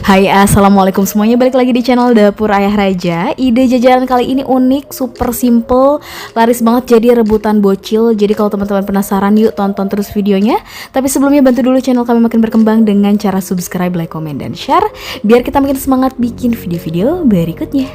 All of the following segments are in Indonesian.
Hai, assalamualaikum semuanya, balik lagi di channel Dapur Ayah Raja. Ide jajanan kali ini unik, super simple, laris banget jadi rebutan bocil. Jadi kalau teman-teman penasaran, yuk tonton terus videonya. Tapi sebelumnya bantu dulu channel kami makin berkembang dengan cara subscribe, like, komen, dan share, biar kita makin semangat bikin video-video berikutnya.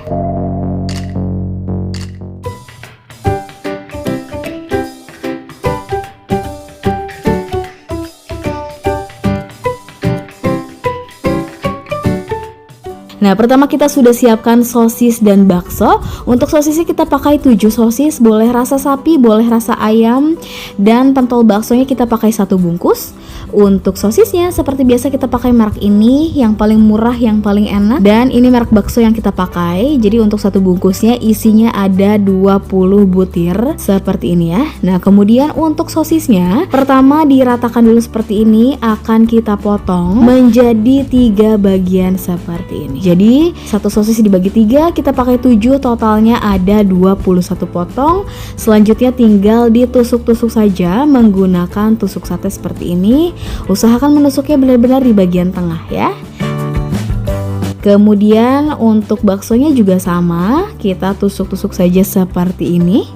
Nah, pertama kita sudah siapkan sosis dan bakso. Untuk sosisnya kita pakai 7 sosis, boleh rasa sapi, boleh rasa ayam, dan pentol baksonya kita pakai 1 bungkus. Untuk sosisnya seperti biasa kita pakai merek ini, yang paling murah, yang paling enak, dan ini merek bakso yang kita pakai. Jadi untuk 1 bungkusnya isinya ada 20 butir seperti ini ya. Nah, kemudian untuk sosisnya pertama diratakan dulu seperti ini, akan kita potong menjadi 3 bagian seperti ini. Jadi satu sosis dibagi 3, kita pakai 7, totalnya ada 21 potong. Selanjutnya tinggal ditusuk-tusuk saja menggunakan tusuk sate seperti ini. Usahakan menusuknya benar-benar di bagian tengah ya. Kemudian untuk baksonya juga sama, kita tusuk-tusuk saja seperti ini.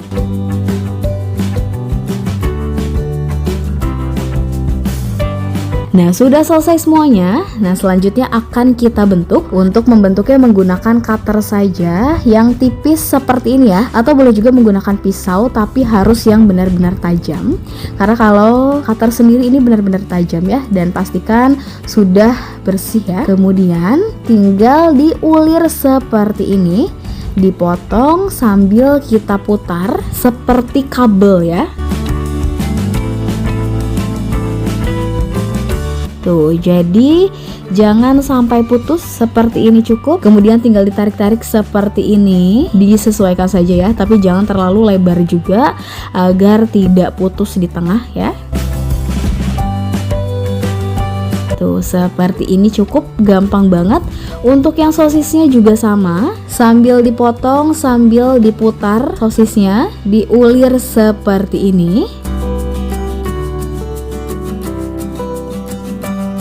Nah, sudah selesai semuanya. Nah, selanjutnya akan kita bentuk. Untuk membentuknya menggunakan cutter saja yang tipis seperti ini ya, atau boleh juga menggunakan pisau, tapi harus yang benar-benar tajam. Karena kalau cutter sendiri ini benar-benar tajam ya, dan pastikan sudah bersih ya. Kemudian tinggal diulir seperti ini, dipotong sambil kita putar seperti kabel ya. Tuh, jadi jangan sampai putus, seperti ini cukup. Kemudian tinggal ditarik-tarik seperti ini, disesuaikan saja ya, tapi jangan terlalu lebar juga agar tidak putus di tengah ya. Tuh, seperti ini cukup, gampang banget. Untuk yang sosisnya juga sama, sambil dipotong, sambil diputar sosisnya, diulir seperti ini.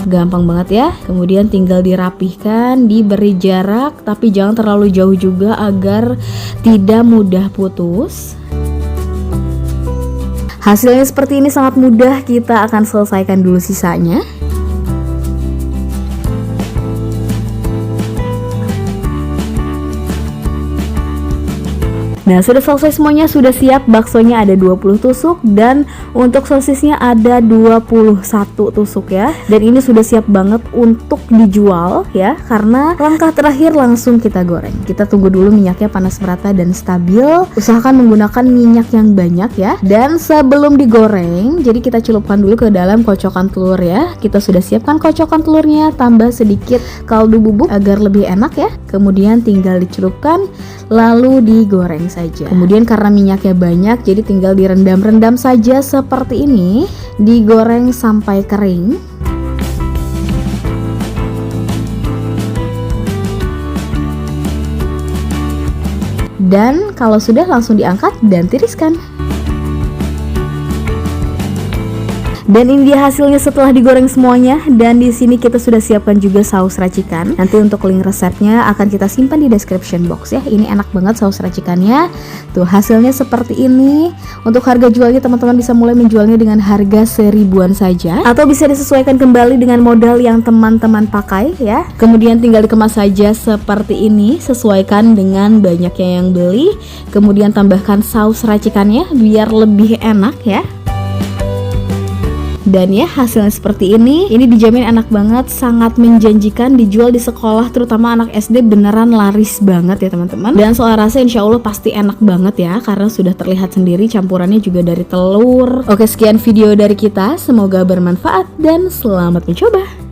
Gampang banget ya. Kemudian tinggal dirapihkan, diberi jarak, tapi jangan terlalu jauh juga agar tidak mudah putus. Hasilnya seperti ini, sangat mudah. Kita akan selesaikan dulu sisanya. Nah, sudah selesai semuanya, sudah siap. Baksonya ada 20 tusuk dan untuk sosisnya ada 21 tusuk ya. Dan ini sudah siap banget untuk dijual ya, karena langkah terakhir langsung kita goreng. Kita tunggu dulu minyaknya panas merata dan stabil. Usahakan menggunakan minyak yang banyak ya. Dan sebelum digoreng, jadi kita celupkan dulu ke dalam kocokan telur ya. Kita sudah siapkan kocokan telurnya, tambah sedikit kaldu bubuk agar lebih enak ya. Kemudian tinggal dicelupkan, lalu digoreng saja. Kemudian karena minyaknya banyak, jadi tinggal direndam-rendam saja seperti ini, digoreng sampai kering. Dan kalau sudah, langsung diangkat dan tiriskan. Dan ini dia hasilnya setelah digoreng semuanya. Dan di sini kita sudah siapkan juga saus racikan. Nanti untuk link resepnya akan kita simpan di description box ya. Ini enak banget saus racikannya. Tuh, hasilnya seperti ini. Untuk harga jualnya teman-teman bisa mulai menjualnya dengan harga 1000-an saja, atau bisa disesuaikan kembali dengan modal yang teman-teman pakai ya. Kemudian tinggal dikemas saja seperti ini, sesuaikan dengan banyaknya yang beli. Kemudian tambahkan saus racikannya biar lebih enak ya. Dan ya, hasilnya seperti ini. Ini dijamin enak banget, sangat menjanjikan dijual di sekolah, terutama anak SD, beneran laris banget ya teman-teman. Dan soal rasa insya Allah pasti enak banget ya, karena sudah terlihat sendiri campurannya juga dari telur. Oke, sekian video dari kita, semoga bermanfaat dan selamat mencoba.